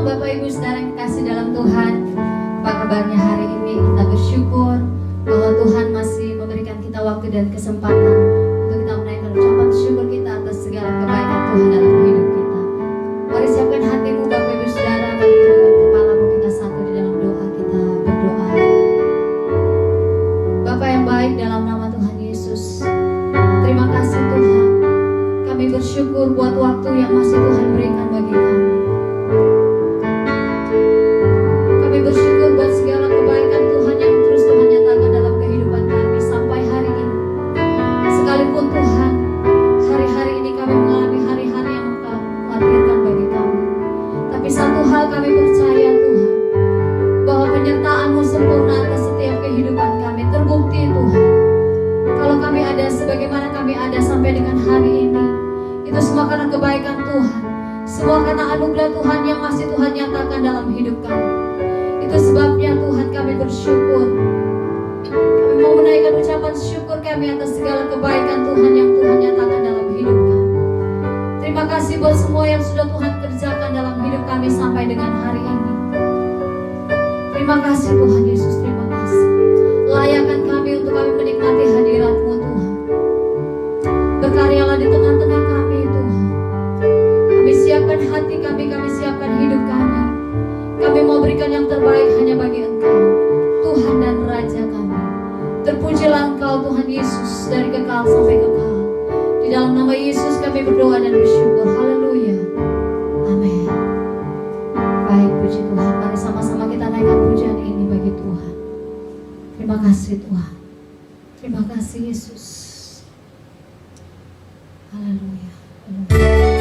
Bapak Ibu Saudara yang kasih dalam Tuhan, apa kabarnya hari ini? Kita bersyukur bahwa Tuhan masih memberikan kita waktu dan kesempatan untuk kita menaikkan ucapan syukur kita atas segala kebaikan Tuhan dalam hidup kita. Mari siapkan hatimu Bapak Ibu Saudara, mari tundukkan kepalamu, kita satu di dalam doa, kita berdoa. Bapa yang baik, dalam nama Tuhan Yesus, terima kasih Tuhan. Kami bersyukur buat waktu yang masih Tuhan berikan bagi kami. Kami bersyukur buat segala kebaikan Tuhan yang terus Tuhan nyatakan dalam kehidupan kami sampai hari ini. Sekalipun Tuhan, hari-hari ini kami mengalami hari-hari yang Engkau khawatirkan bagi kami. Tapi satu hal kami percaya Tuhan, bahwa penyertaan-Mu sempurna atas setiap kehidupan kami. Terbukti Tuhan, kalau kami ada sebagaimana kami ada sampai dengan hari ini, itu semua karena kebaikan Tuhan, semua karena anugerah Tuhan yang masih Tuhan nyatakan dalam hidup kami. Itu sebabnya Tuhan kami bersyukur. Kami mau menaikkan ucapan syukur kami atas segala kebaikan Tuhan yang Tuhan nyatakan dalam hidup kami. Terima kasih buat semua yang sudah Tuhan kerjakan dalam hidup kami sampai dengan hari ini. Terima kasih Tuhan Yesus, terima kasih. Layakan kami untuk kami menikmati hadirat-Mu Tuhan. Berkaryalah di tengah-tengah kami Tuhan. Kami siapkan hati kami siapkan hidup kami. Kami mau berikan yang terbaik hanya bagi Engkau, Tuhan dan Raja kami. Terpujilah Engkau Tuhan Yesus dari kekal sampai kekal. Di dalam nama Yesus kami berdoa dan bersyukur. Haleluya. Amin. Baik, puji Tuhan. Mari sama-sama kita naikkan pujian ini bagi Tuhan. Terima kasih Tuhan. Terima kasih Yesus. Haleluya. Kau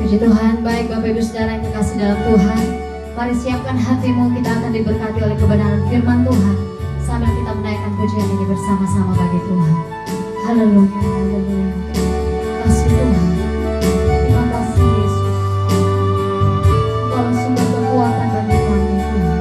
Puji Tuhan. Baik Bapak Ibu Saudara yang kekasih dalam Tuhan, mari siapkan hatimu, kita akan diberkati oleh kebenaran firman Tuhan sambil kita menaikkan pujian ini bersama-sama bagi Tuhan. Haleluya, haleluya. Kasih Tuhan. Terima kasih Yesus. Engkau sumber kekuatan bagi kami Tuhan.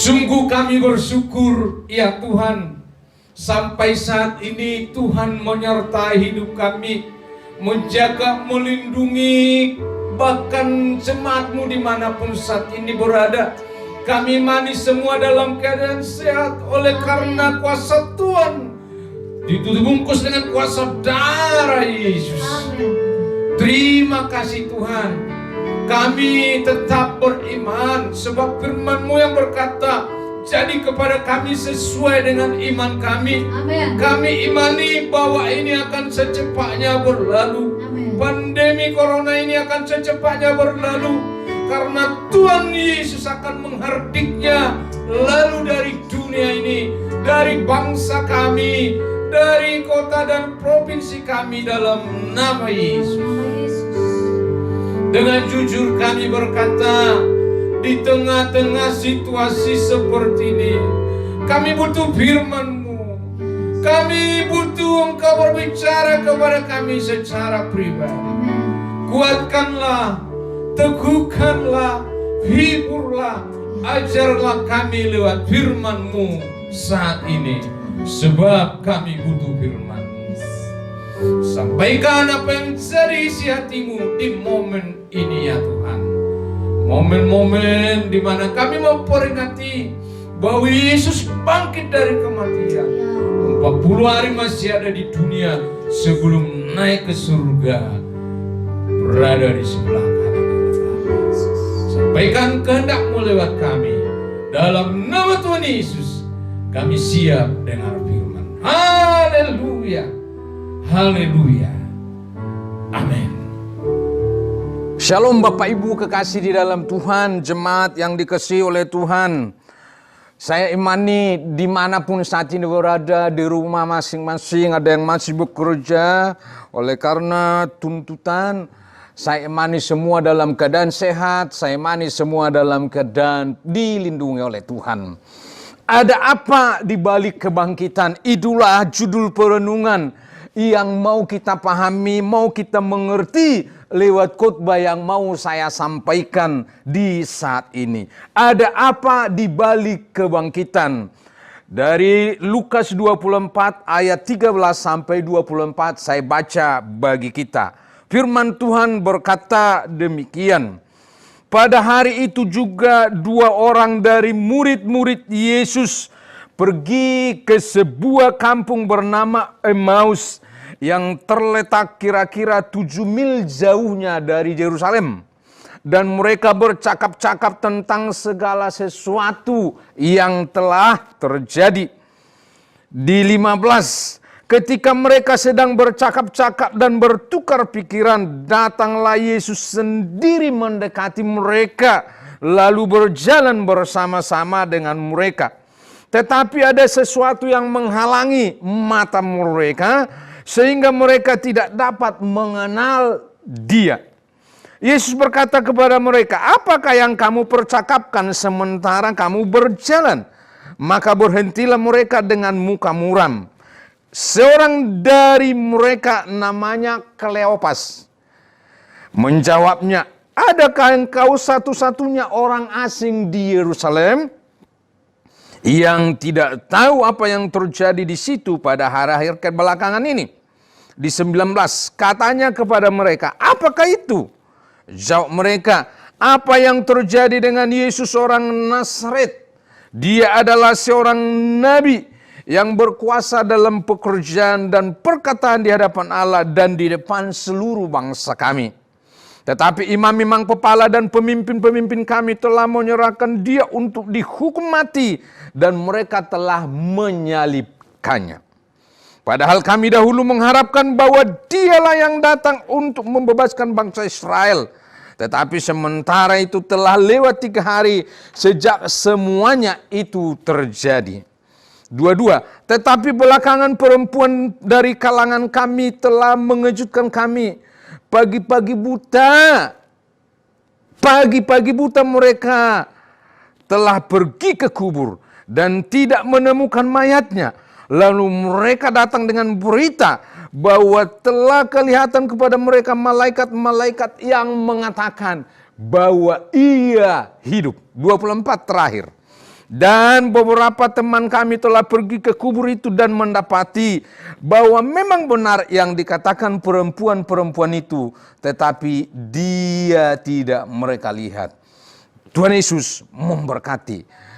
Sungguh kami bersyukur ya Tuhan, sampai saat ini Tuhan menyertai hidup kami, menjaga, melindungi, bahkan jemaat-Mu dimanapun saat ini berada. Kami manis semua dalam keadaan sehat oleh karena kuasa Tuhan, dibungkus dengan kuasa darah Yesus. Terima kasih Tuhan. Kami tetap beriman sebab firman-Mu yang berkata, jadi kepada kami sesuai dengan iman kami. Amen. Kami imani bahwa ini akan secepatnya berlalu. Amen. Pandemi corona ini akan secepatnya berlalu, karena Tuhan Yesus akan menghardiknya lalu dari dunia ini, dari bangsa kami, dari kota dan provinsi kami, dalam nama Yesus. Dengan jujur kami berkata, di tengah-tengah situasi seperti ini, kami butuh firman-Mu. Kami butuh Engkau berbicara kepada kami secara pribadi. Kuatkanlah, teguhkanlah, hiburlah, ajarlah kami lewat firman-Mu saat ini, sebab kami butuh firman-Mu. Sampaikan apa yang jadi isi hatimu di momen ini ya Tuhan. Momen-momen di mana kami memperingati bahwa Yesus bangkit dari kematian. 40 hari masih ada di dunia sebelum naik ke surga, berada di sebelah kanan Allah. Sampaikan kehendak-Mu lewat kami. Dalam nama Tuhan Yesus, kami siap dengar firman. Haleluya. Haleluya. Amin. Shalom Bapak Ibu kekasih di dalam Tuhan, jemaat yang dikasihi oleh Tuhan. Saya imani dimanapun saat ini berada, di rumah masing-masing, ada yang masih bekerja. Oleh karena tuntutan, saya imani semua dalam keadaan sehat, saya imani semua dalam keadaan dilindungi oleh Tuhan. Ada apa di balik kebangkitan? Itulah judul perenungan yang mau kita pahami, mau kita mengerti lewat khotbah yang mau saya sampaikan di saat ini. Ada apa di balik kebangkitan? Dari Lukas 24 ayat 13 sampai 24 saya baca bagi kita. Firman Tuhan berkata demikian. Pada hari itu juga 2 orang dari murid-murid Yesus pergi ke sebuah kampung bernama Emmaus yang terletak kira-kira 7 mil jauhnya dari Yerusalem. Dan mereka bercakap-cakap tentang segala sesuatu yang telah terjadi. Di 15, ketika mereka sedang bercakap-cakap dan bertukar pikiran, datanglah Yesus sendiri mendekati mereka, lalu berjalan bersama-sama dengan mereka. Tetapi ada sesuatu yang menghalangi mata mereka, sehingga mereka tidak dapat mengenal Dia. Yesus berkata kepada mereka, apakah yang kamu percakapkan sementara kamu berjalan? Maka berhentilah mereka dengan muka muram. Seorang dari mereka namanya Kleopas menjawabnya, adakah engkau satu-satunya orang asing di Yerusalem yang tidak tahu apa yang terjadi di situ pada hari-hari kebelakangan ini? Di 19, katanya kepada mereka, apakah itu? Jawab mereka, apa yang terjadi dengan Yesus orang Nazaret? Dia adalah seorang nabi yang berkuasa dalam pekerjaan dan perkataan di hadapan Allah dan di depan seluruh bangsa kami. Tetapi imam-imam kepala dan pemimpin-pemimpin kami telah menyerahkan dia untuk dihukum mati dan mereka telah menyalibkannya. Padahal kami dahulu mengharapkan bahwa dialah yang datang untuk membebaskan bangsa Israel. Tetapi sementara itu telah lewat 3 hari sejak semuanya itu terjadi. 22. Tetapi belakangan perempuan dari kalangan kami telah mengejutkan kami. Pagi-pagi buta mereka telah pergi ke kubur dan tidak menemukan mayatnya. Lalu mereka datang dengan berita bahwa telah kelihatan kepada mereka malaikat-malaikat yang mengatakan bahwa ia hidup. 24 terakhir. Dan beberapa teman kami telah pergi ke kubur itu dan mendapati bahwa memang benar yang dikatakan perempuan-perempuan itu, tetapi dia tidak mereka lihat. Tuhan Yesus memberkati.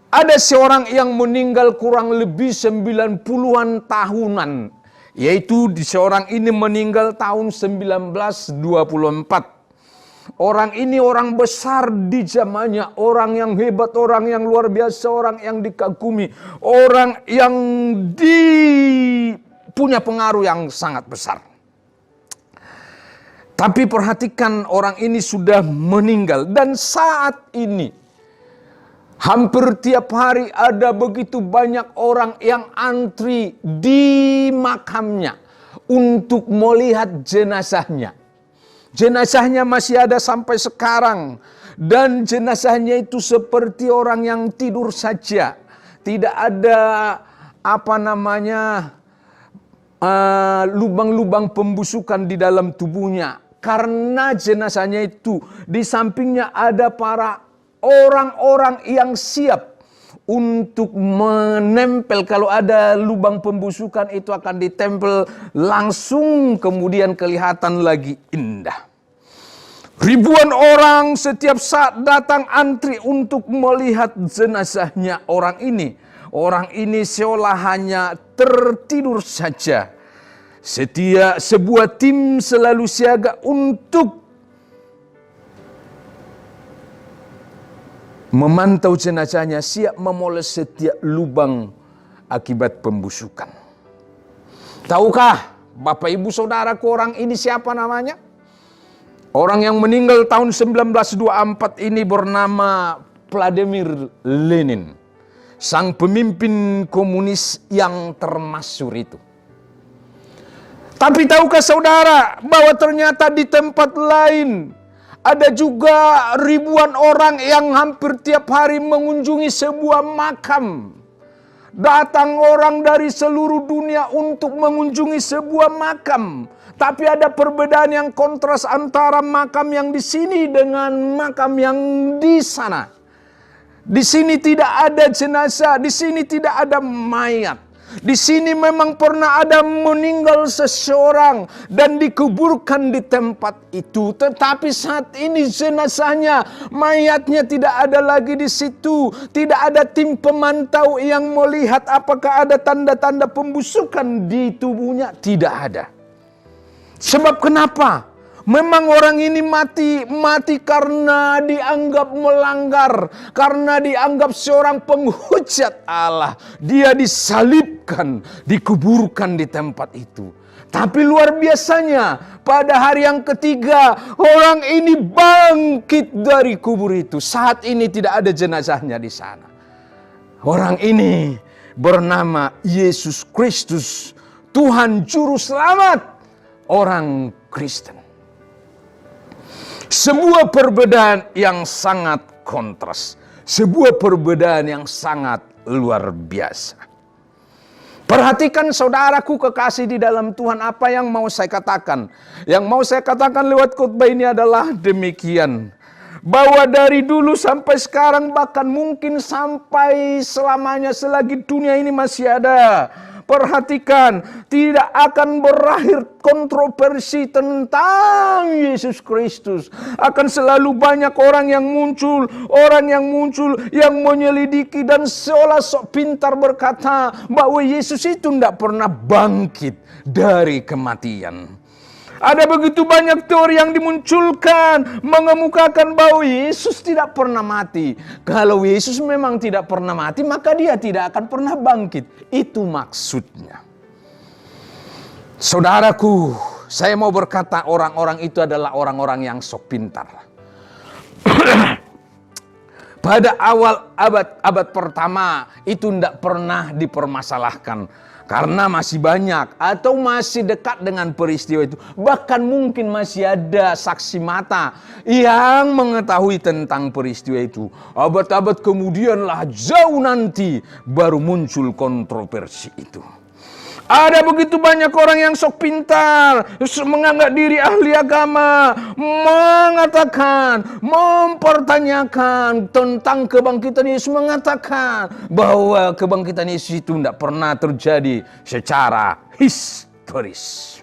Ada seorang yang meninggal kurang lebih 90-an tahunan. Yaitu seorang ini meninggal tahun 1924. Orang ini orang besar di zamannya. Orang yang hebat, orang yang luar biasa, orang yang dikagumi. Orang yang punya pengaruh yang sangat besar. Tapi perhatikan, orang ini sudah meninggal. Dan saat ini hampir tiap hari ada begitu banyak orang yang antri di makamnya untuk melihat jenazahnya. Jenazahnya masih ada sampai sekarang. Dan jenazahnya itu seperti orang yang tidur saja. Tidak ada lubang-lubang pembusukan di dalam tubuhnya. Karena jenazahnya itu di sampingnya ada para orang-orang yang siap untuk menempel. Kalau ada lubang pembusukan itu akan ditempel langsung, kemudian kelihatan lagi indah. Ribuan orang setiap saat datang antri untuk melihat jenazahnya orang ini. Orang ini seolah hanya tertidur saja. Sebuah tim selalu siaga untuk memantau jenazahnya, siap memoles setiap lubang akibat pembusukan. Tahukah Bapak Ibu Saudaraku orang ini siapa namanya? Orang yang meninggal tahun 1924 ini bernama Vladimir Lenin. Sang pemimpin komunis yang termasyhur itu. Tapi tahukah saudara bahwa ternyata di tempat lain ada juga ribuan orang yang hampir tiap hari mengunjungi sebuah makam. Datang orang dari seluruh dunia untuk mengunjungi sebuah makam. Tapi ada perbedaan yang kontras antara makam yang di sini dengan makam yang di sana. Di sini tidak ada jenazah, di sini tidak ada mayat. Di sini memang pernah ada meninggal seseorang dan dikuburkan di tempat itu. Tetapi saat ini jenazahnya, mayatnya tidak ada lagi di situ. Tidak ada tim pemantau yang melihat apakah ada tanda-tanda pembusukan di tubuhnya. Tidak ada. Sebab kenapa? Memang orang ini mati karena dianggap melanggar, karena dianggap seorang penghujat Allah. Dia disalibkan, dikuburkan di tempat itu. Tapi luar biasanya, pada hari yang ketiga, orang ini bangkit dari kubur itu. Saat ini tidak ada jenazahnya di sana. Orang ini bernama Yesus Kristus, Tuhan Juru Selamat orang Kristen. Sebuah perbedaan yang sangat kontras. Sebuah perbedaan yang sangat luar biasa. Perhatikan saudaraku kekasih di dalam Tuhan, apa yang mau saya katakan. Yang mau saya katakan lewat khotbah ini adalah demikian. Bahwa dari dulu sampai sekarang, bahkan mungkin sampai selamanya selagi dunia ini masih ada. Perhatikan, tidak akan berakhir kontroversi tentang Yesus Kristus. Akan selalu banyak orang yang muncul yang menyelidiki dan seolah sok pintar berkata bahwa Yesus itu tidak pernah bangkit dari kematian. Ada begitu banyak teori yang dimunculkan mengemukakan bahwa Yesus tidak pernah mati. Kalau Yesus memang tidak pernah mati, maka dia tidak akan pernah bangkit. Itu maksudnya. Saudaraku, saya mau berkata orang-orang itu adalah orang-orang yang sok pintar. Pada awal abad pertama itu tidak pernah dipermasalahkan. Karena masih banyak atau masih dekat dengan peristiwa itu. Bahkan mungkin masih ada saksi mata yang mengetahui tentang peristiwa itu. Abad-abad kemudianlah jauh nanti baru muncul kontroversi itu. Ada begitu banyak orang yang sok pintar, menganggap diri ahli agama, mengatakan, mempertanyakan tentang kebangkitan Yesus, mengatakan bahwa kebangkitan Yesus itu tidak pernah terjadi secara historis.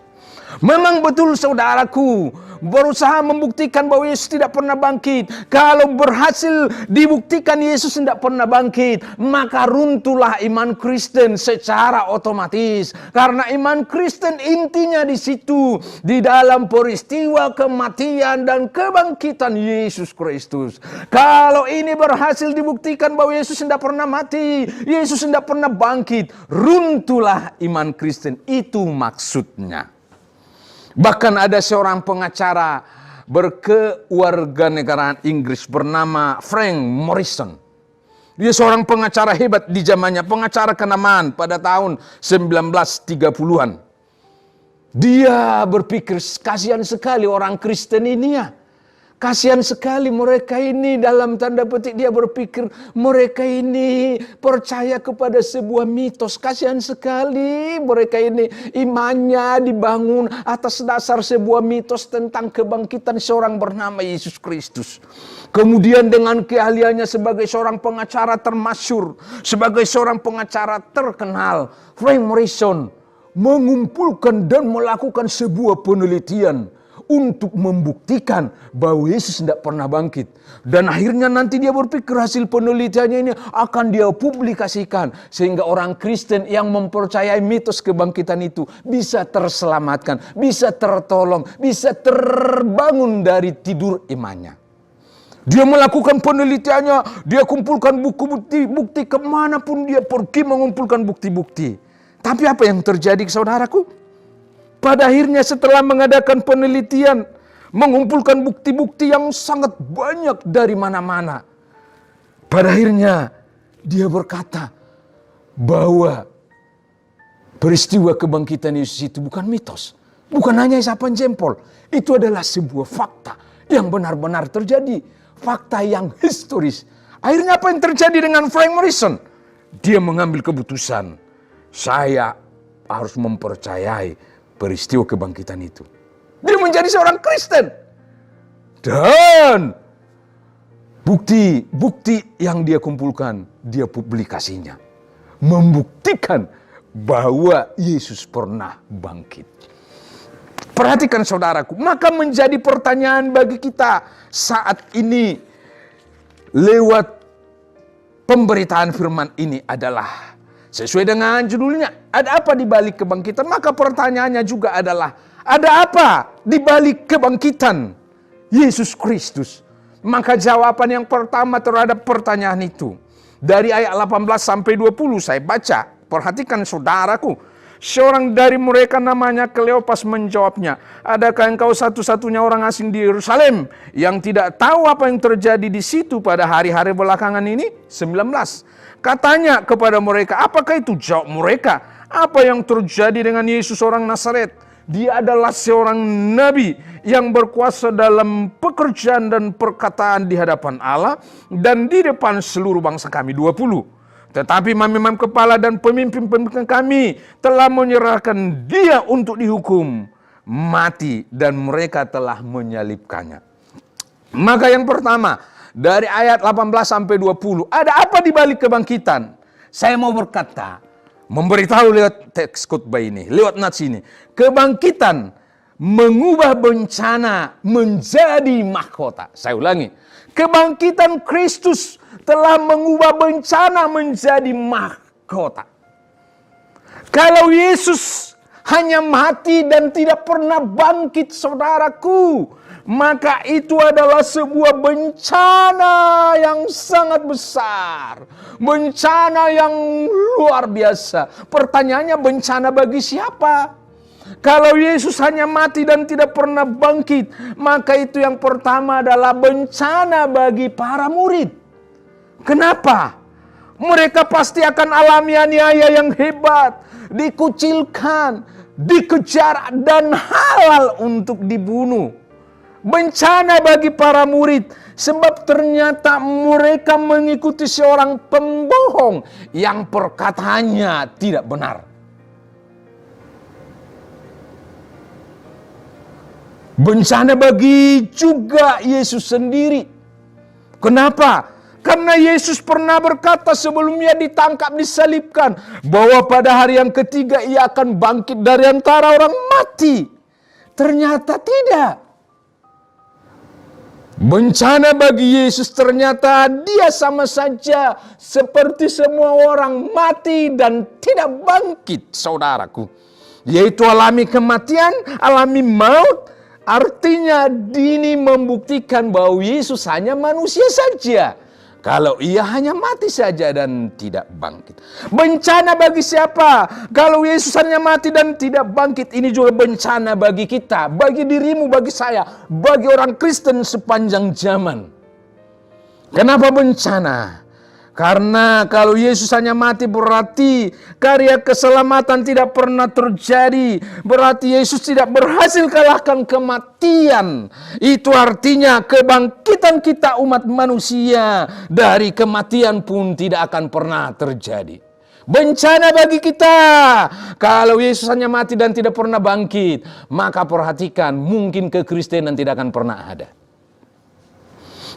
Memang betul saudaraku, berusaha membuktikan bahwa Yesus tidak pernah bangkit. Kalau berhasil dibuktikan Yesus tidak pernah bangkit, maka runtuhlah iman Kristen secara otomatis. Karena iman Kristen intinya di situ, di dalam peristiwa kematian dan kebangkitan Yesus Kristus. Kalau ini berhasil dibuktikan bahwa Yesus tidak pernah mati, Yesus tidak pernah bangkit, runtuhlah iman Kristen. Itu maksudnya. Bahkan ada seorang pengacara berkewarganegaraan Inggris bernama Frank Morrison. Dia seorang pengacara hebat di zamannya, pengacara kenamaan pada tahun 1930-an. Dia berpikir, kasihan sekali orang Kristen ini ya. Kasihan sekali mereka ini, dalam tanda petik dia berpikir mereka ini percaya kepada sebuah mitos. Kasihan sekali mereka ini, imannya dibangun atas dasar sebuah mitos tentang kebangkitan seorang bernama Yesus Kristus. Kemudian dengan keahliannya sebagai seorang pengacara termasyhur, sebagai seorang pengacara terkenal, Frank Morrison mengumpulkan dan melakukan sebuah penelitian untuk membuktikan bahwa Yesus tidak pernah bangkit. Dan akhirnya nanti dia berpikir hasil penelitiannya ini akan dia publikasikan, sehingga orang Kristen yang mempercayai mitos kebangkitan itu bisa terselamatkan, bisa tertolong, bisa terbangun dari tidur imannya. Dia melakukan penelitiannya, dia kumpulkan bukti-bukti, kemanapun dia pergi mengumpulkan bukti-bukti. Tapi apa yang terjadi, saudaraku? Pada akhirnya setelah mengadakan penelitian, mengumpulkan bukti-bukti yang sangat banyak dari mana-mana, pada akhirnya dia berkata bahwa peristiwa kebangkitan Yesus itu bukan mitos, bukan hanya isapan jempol. Itu adalah sebuah fakta yang benar-benar terjadi, fakta yang historis. Akhirnya apa yang terjadi dengan Frank Morrison? Dia mengambil keputusan, saya harus mempercayai peristiwa kebangkitan itu. Dia menjadi seorang Kristen. Dan bukti yang dia kumpulkan, dia publikasinya, membuktikan bahwa Yesus pernah bangkit. Perhatikan saudaraku, maka menjadi pertanyaan bagi kita saat ini lewat pemberitaan firman ini adalah, sesuai dengan judulnya, ada apa di balik kebangkitan? Maka pertanyaannya juga adalah, ada apa di balik kebangkitan Yesus Kristus? Maka jawaban yang pertama terhadap pertanyaan itu, dari ayat 18 sampai 20 saya baca. Perhatikan saudaraku. Seorang dari mereka namanya Kleopas menjawabnya, adakah engkau satu-satunya orang asing di Yerusalem yang tidak tahu apa yang terjadi di situ pada hari-hari belakangan ini? 19. Katanya kepada mereka, apakah itu? Jawab mereka, apa yang terjadi dengan Yesus orang Nazaret? Dia adalah seorang nabi yang berkuasa dalam pekerjaan dan perkataan di hadapan Allah dan di depan seluruh bangsa kami. 20. Tetapi imam-imam kepala dan pemimpin-pemimpin kami telah menyerahkan dia untuk dihukum mati dan mereka telah menyalibkannya. Maka yang pertama, dari ayat 18 sampai 20, ada apa di balik kebangkitan? Saya mau berkata, memberitahu lewat teks khotbah ini, lewat nats ini, kebangkitan mengubah bencana menjadi mahkota. Saya ulangi, kebangkitan Kristus telah mengubah bencana menjadi mahkota. Kalau Yesus hanya mati dan tidak pernah bangkit, saudaraku, maka itu adalah sebuah bencana yang sangat besar. Bencana yang luar biasa. Pertanyaannya, bencana bagi siapa? Kalau Yesus hanya mati dan tidak pernah bangkit, maka itu yang pertama adalah bencana bagi para murid. Kenapa? Mereka pasti akan alami aniaya yang hebat, dikucilkan, dikejar, dan halal untuk dibunuh. Bencana bagi para murid, sebab ternyata mereka mengikuti seorang pembohong yang perkataannya tidak benar. Bencana bagi juga Yesus sendiri. Kenapa? Karena Yesus pernah berkata sebelum ia ditangkap, disalibkan, bahwa pada hari yang ketiga ia akan bangkit dari antara orang mati. Ternyata tidak. Bencana bagi Yesus ternyata dia sama saja seperti semua orang mati dan tidak bangkit, saudaraku. Yaitu alami kematian, alami maut. Artinya ini membuktikan bahwa Yesus hanya manusia saja. Kalau ia hanya mati saja dan tidak bangkit. Bencana bagi siapa? Kalau Yesus hanya mati dan tidak bangkit, ini juga bencana bagi kita, bagi dirimu, bagi saya, bagi orang Kristen sepanjang zaman. Kenapa bencana? Karena kalau Yesus hanya mati berarti karya keselamatan tidak pernah terjadi. Berarti Yesus tidak berhasil kalahkan kematian. Itu artinya kebangkitan kita umat manusia dari kematian pun tidak akan pernah terjadi. Bencana bagi kita. Kalau Yesus hanya mati dan tidak pernah bangkit, maka perhatikan, mungkin kekristenan tidak akan pernah ada.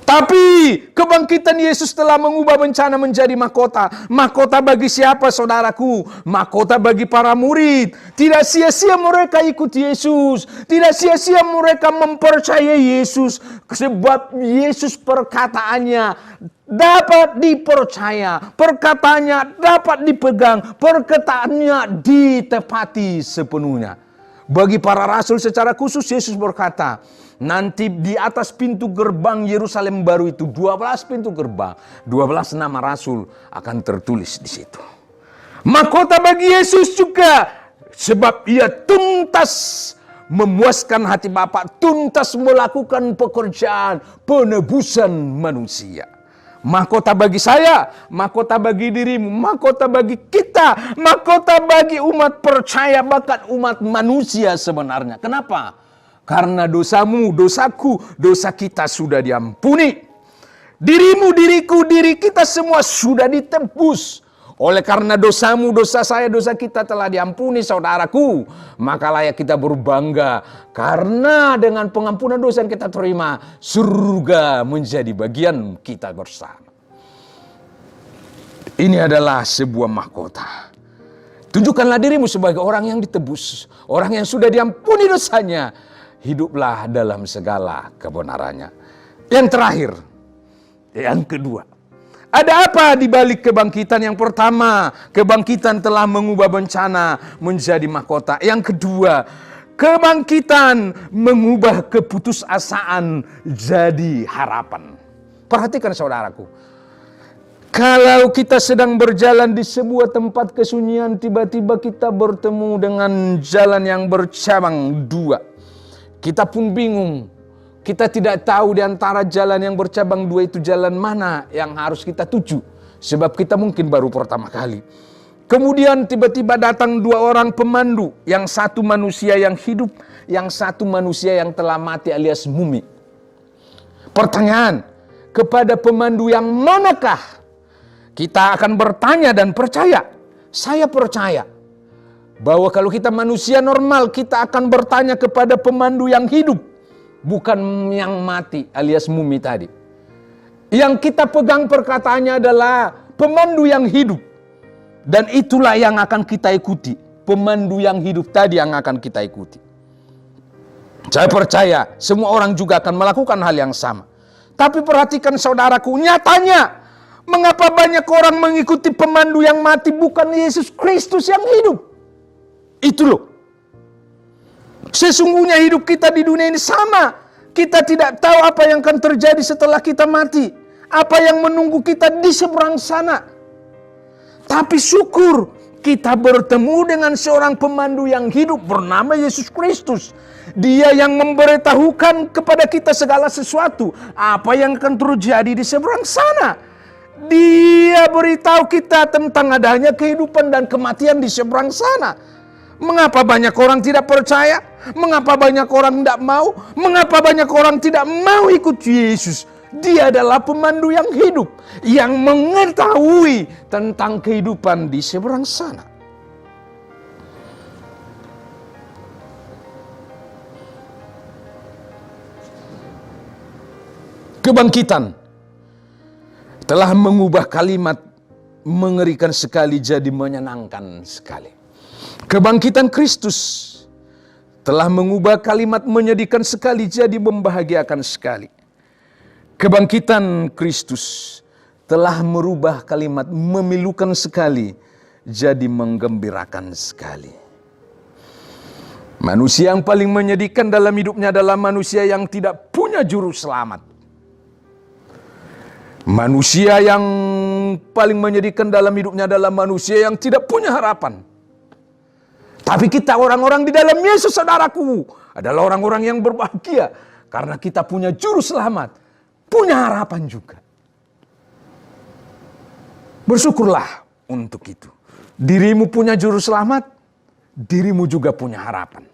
Tapi kebangkitan Yesus telah mengubah bencana menjadi mahkota. Mahkota bagi siapa, saudaraku? Mahkota bagi para murid. Tidak sia-sia mereka ikut Yesus. Tidak sia-sia mereka mempercayai Yesus. Sebab Yesus perkataannya dapat dipercaya. Perkataannya dapat dipegang. Perkataannya ditepati sepenuhnya. Bagi para rasul secara khusus Yesus berkata, nanti di atas pintu gerbang Yerusalem baru itu 12 pintu gerbang, 12 nama rasul akan tertulis di situ. Mahkota bagi Yesus juga sebab ia tuntas memuaskan hati Bapa, tuntas melakukan pekerjaan penebusan manusia. Mahkota bagi saya, mahkota bagi dirimu, mahkota bagi kita, mahkota bagi umat percaya, bahkan umat manusia sebenarnya. Kenapa? Karena dosamu, dosaku, dosa kita sudah diampuni. Dirimu, diriku, diri kita semua sudah ditebus. Oleh karena dosamu, dosa saya, dosa kita telah diampuni, saudaraku. Maka layak kita berbangga. Karena dengan pengampunan dosa yang kita terima, surga menjadi bagian kita bersama. Ini adalah sebuah mahkota. Tunjukkanlah dirimu sebagai orang yang ditebus. Orang yang sudah diampuni dosanya. Hiduplah dalam segala kebenarannya. Yang terakhir, yang kedua, ada apa di balik kebangkitan? Yang pertama, kebangkitan telah mengubah bencana menjadi mahkota. Yang kedua, kebangkitan mengubah keputusasaan jadi harapan. Perhatikan saudaraku, kalau kita sedang berjalan di sebuah tempat kesunyian, tiba-tiba kita bertemu dengan jalan yang bercabang dua. Kita pun bingung. Kita tidak tahu di antara jalan yang bercabang dua itu jalan mana yang harus kita tuju. Sebab kita mungkin baru pertama kali. Kemudian tiba-tiba datang dua orang pemandu. Yang satu manusia yang hidup, yang satu manusia yang telah mati alias mumi. Pertanyaan, kepada pemandu yang manakah kita akan bertanya dan percaya? Saya percaya bahwa kalau kita manusia normal, kita akan bertanya kepada pemandu yang hidup, bukan yang mati alias mumi tadi. Yang kita pegang perkataannya adalah pemandu yang hidup. Dan itulah yang akan kita ikuti. Pemandu yang hidup tadi yang akan kita ikuti. Saya percaya semua orang juga akan melakukan hal yang sama. Tapi perhatikan saudaraku, nyatanya mengapa banyak orang mengikuti pemandu yang mati bukan Yesus Kristus yang hidup? Itu loh. Sesungguhnya hidup kita di dunia ini sama. Kita tidak tahu apa yang akan terjadi setelah kita mati. Apa yang menunggu kita di seberang sana. Tapi syukur kita bertemu dengan seorang pemandu yang hidup bernama Yesus Kristus. Dia yang memberitahukan kepada kita segala sesuatu. Apa yang akan terjadi di seberang sana. Dia beritahu kita tentang adanya kehidupan dan kematian di seberang sana. Mengapa banyak orang tidak percaya? Mengapa banyak orang tidak mau? Mengapa banyak orang tidak mau ikut Yesus? Dia adalah pemandu yang hidup, yang mengetahui tentang kehidupan di seberang sana. Kebangkitan telah mengubah kalimat mengerikan sekali jadi menyenangkan sekali. Kebangkitan Kristus telah mengubah kalimat menyedihkan sekali jadi membahagiakan sekali. Kebangkitan Kristus telah merubah kalimat memilukan sekali jadi menggembirakan sekali. Manusia yang paling menyedihkan dalam hidupnya adalah manusia yang tidak punya juru selamat. Manusia yang paling menyedihkan dalam hidupnya adalah manusia yang tidak punya harapan. Tapi kita orang-orang di dalam Yesus, saudaraku, adalah orang-orang yang berbahagia. Karena kita punya juru selamat, punya harapan juga. Bersyukurlah untuk itu. Dirimu punya juru selamat, dirimu juga punya harapan.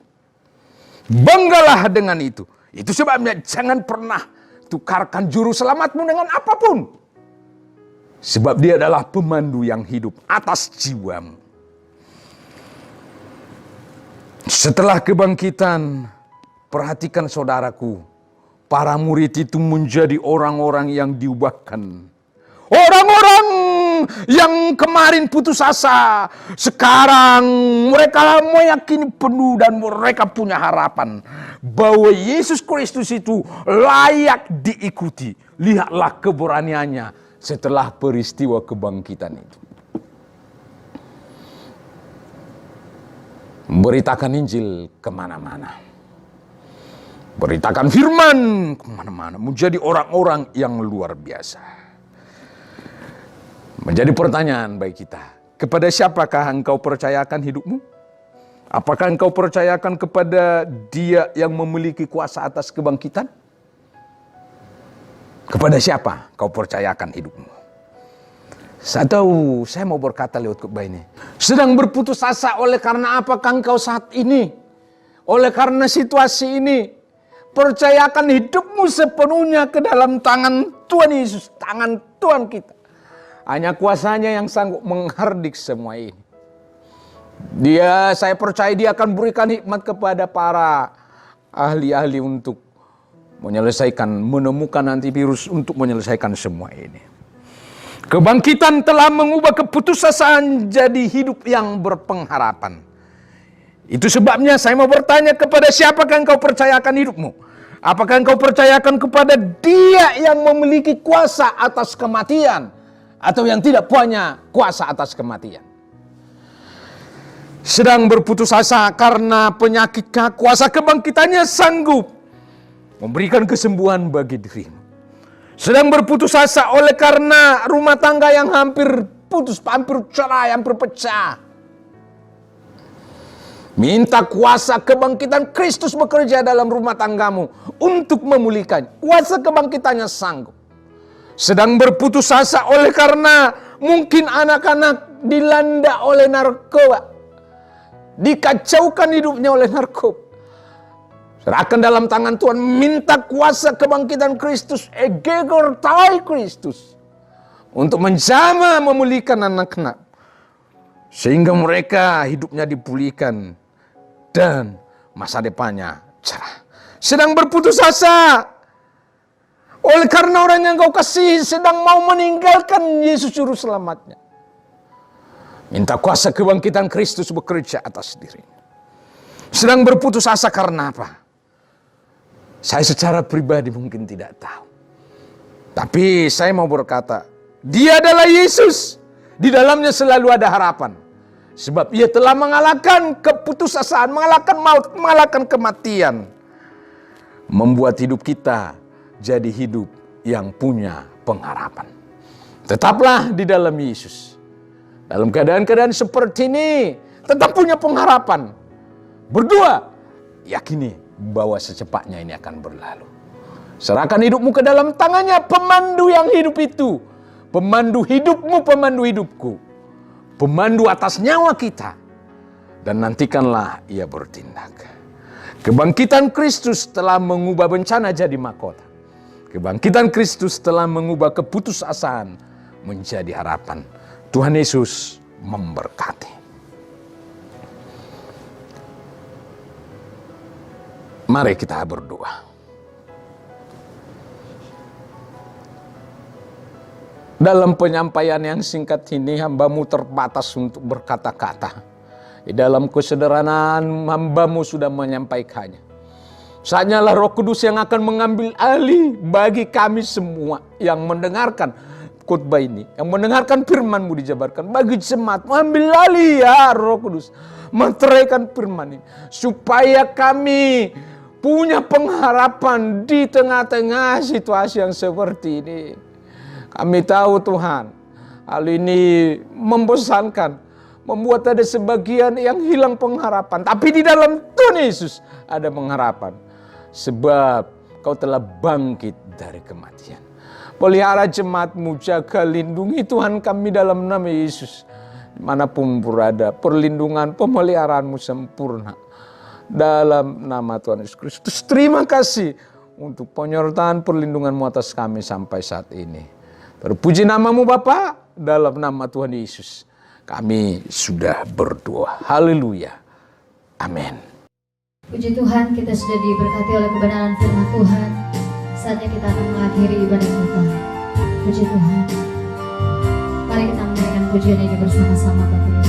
Banggalah dengan itu. Itu sebabnya jangan pernah tukarkan juru selamatmu dengan apapun. Sebab dia adalah pemandu yang hidup atas jiwamu. Setelah kebangkitan, perhatikan saudaraku, para murid itu menjadi orang-orang yang diubahkan. Orang-orang yang kemarin putus asa, sekarang mereka meyakini penuh dan mereka punya harapan bahwa Yesus Kristus itu layak diikuti. Lihatlah keberaniannya setelah peristiwa kebangkitan itu. Beritakan Injil kemana-mana. Beritakan firman kemana-mana. Menjadi orang-orang yang luar biasa. Menjadi pertanyaan bagi kita. Kepada siapakah engkau percayakan hidupmu? Apakah engkau percayakan kepada Dia yang memiliki kuasa atas kebangkitan? Kepada siapa kau percayakan hidupmu? Saya mau berkata lewat khotbah ini. Sedang berputus asa oleh karena apakah engkau saat ini? Oleh karena situasi ini. Percayakan hidupmu sepenuhnya ke dalam tangan Tuhan Yesus. Tangan Tuhan kita. Hanya kuasanya yang sanggup menghardik semua ini. Saya percaya Dia akan berikan hikmat kepada para ahli-ahli untuk menemukan antivirus untuk menyelesaikan semua ini. Kebangkitan telah mengubah keputusasaan jadi hidup yang berpengharapan. Itu sebabnya saya mau bertanya, kepada siapakah engkau percayakan hidupmu? Apakah engkau percayakan kepada Dia yang memiliki kuasa atas kematian? Atau yang tidak punya kuasa atas kematian? Sedang berputus asa karena penyakitkah? Kuasa kebangkitannya sanggup memberikan kesembuhan bagi dirimu. Sedang berputus asa oleh karena rumah tangga yang hampir putus, hampir cerai, hampir pecah. Minta kuasa kebangkitan Kristus bekerja dalam rumah tanggamu untuk memulihkan. Kuasa kebangkitannya sanggup. Sedang berputus asa oleh karena mungkin anak-anak dilanda oleh narkoba. Dikacaukan hidupnya oleh narkoba. Serahkan dalam tangan Tuhan, minta kuasa kebangkitan Kristus, egegertai Kristus, untuk menjamah memulihkan anak-anak, sehingga mereka hidupnya dipulihkan dan masa depannya cerah. Sedang berputus asa oleh karena orang yang kau kasih sedang mau meninggalkan Yesus Juru Selamatnya. Minta kuasa kebangkitan Kristus bekerja atas dirinya. Sedang berputus asa karena apa? Saya secara pribadi mungkin tidak tahu. Tapi saya mau berkata, Dia adalah Yesus. Di dalamnya selalu ada harapan. Sebab Ia telah mengalahkan keputusasaan, mengalahkan maut, mengalahkan kematian. Membuat hidup kita jadi hidup yang punya pengharapan. Tetaplah di dalam Yesus. Dalam keadaan-keadaan seperti ini, tetap punya pengharapan. Berdoa, yakini bahwa secepatnya ini akan berlalu. Serahkan hidupmu ke dalam tangannya, pemandu yang hidup itu. Pemandu hidupmu, pemandu hidupku. Pemandu atas nyawa kita. Dan nantikanlah Ia bertindak. Kebangkitan Kristus telah mengubah bencana jadi mahkota. Kebangkitan Kristus telah mengubah keputusasaan menjadi harapan. Tuhan Yesus memberkati. Mari kita berdoa. Dalam penyampaian yang singkat ini, hamba-Mu terbatas untuk berkata-kata. Di dalam kesederhanaan, hamba-Mu sudah menyampaikannya. Saatnya lah Roh Kudus yang akan mengambil alih bagi kami semua yang mendengarkan khotbah ini, yang mendengarkan firman-Mu dijabarkan bagi jemaat. Mengambil alih ya Roh Kudus, meteraikan firman ini, supaya kami punya pengharapan di tengah-tengah situasi yang seperti ini. Kami tahu Tuhan, hal ini membosankan, membuat ada sebagian yang hilang pengharapan. Tapi di dalam Tuhan Yesus ada pengharapan. Sebab Kau telah bangkit dari kematian. Pelihara jemaat-Mu, jaga, lindungi Tuhan kami dalam nama Yesus. Dimanapun berada, perlindungan pemeliharaan-Mu sempurna. Dalam nama Tuhan Yesus Kristus, terima kasih untuk penyertaan perlindungan-Mu atas kami sampai saat ini. Terpuji nama-Mu Bapa, dalam nama Tuhan Yesus kami sudah berdoa. Haleluya. Amin. Puji Tuhan, kita sudah diberkati oleh kebenaran firman Tuhan. Saatnya kita akan mengakhiri ibadah kita. Puji Tuhan. Mari kita menaikkan pujian ini bersama-sama Bapak Ibu.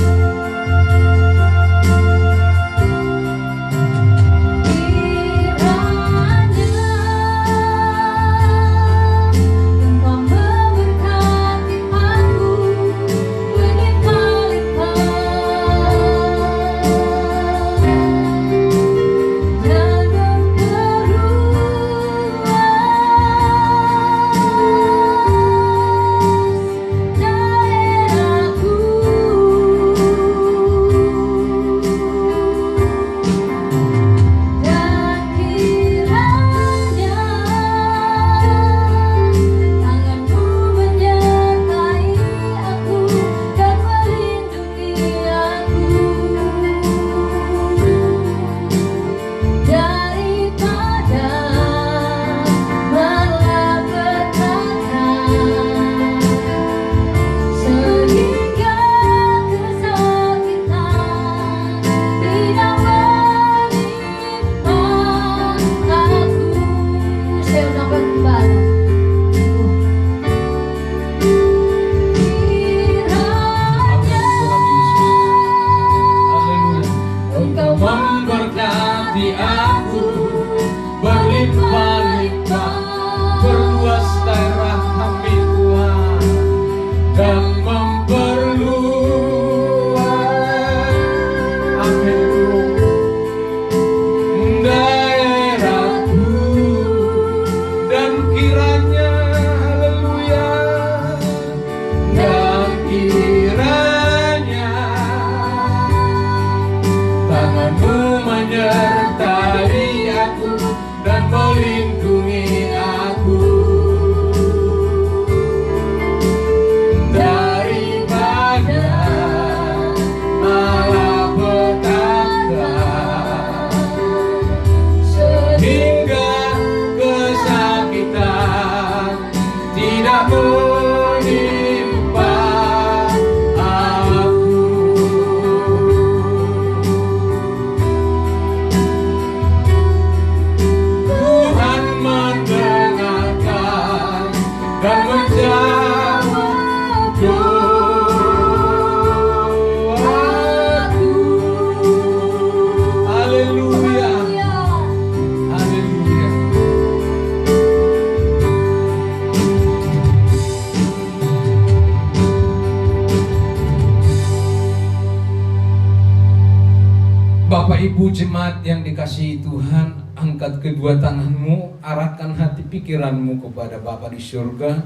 Bapak Ibu jemaat yang dikasihi Tuhan, angkat kedua tanganmu, arahkan hati pikiranmu kepada Bapa di surga.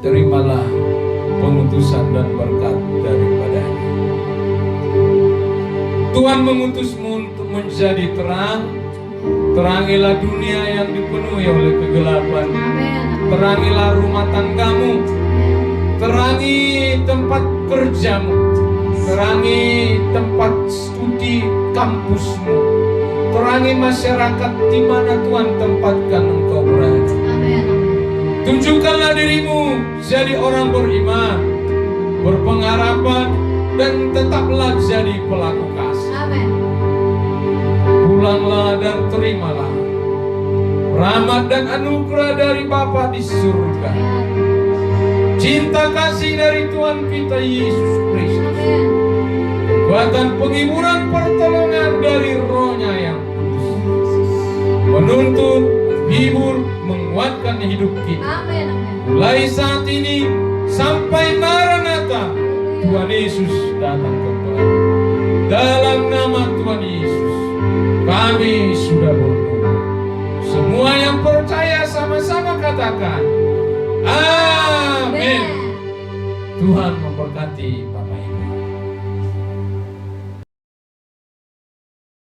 Terimalah pengutusan dan berkat daripadanya. Tuhan mengutusmu untuk menjadi terang. Terangilah dunia yang dipenuhi oleh kegelapan. Terangilah rumah tanggamu. Terangi tempat kerjamu. Terangi tempat studi kampusmu. Terangi masyarakat di mana Tuhan tempatkan engkau berada. Tunjukkanlah dirimu jadi orang beriman, berpengharapan, dan tetaplah jadi pelaku kasih. Pulanglah dan terimalah rahmat dan anugerah dari Bapa di surga. Cinta kasih dari Tuhan kita Yesus Kristus. Kekuatan penghiburan pertolongan dari Roh-Nya yang kudus. Menuntun, menghibur, menguatkan hidup kita. Mulai saat ini sampai Maranatha, Tuhan Yesus datang kembali. Dalam nama Tuhan Yesus, kami sudah berdoa. Semua yang percaya sama-sama katakan, Amin. Tuhan memberkati Bapak.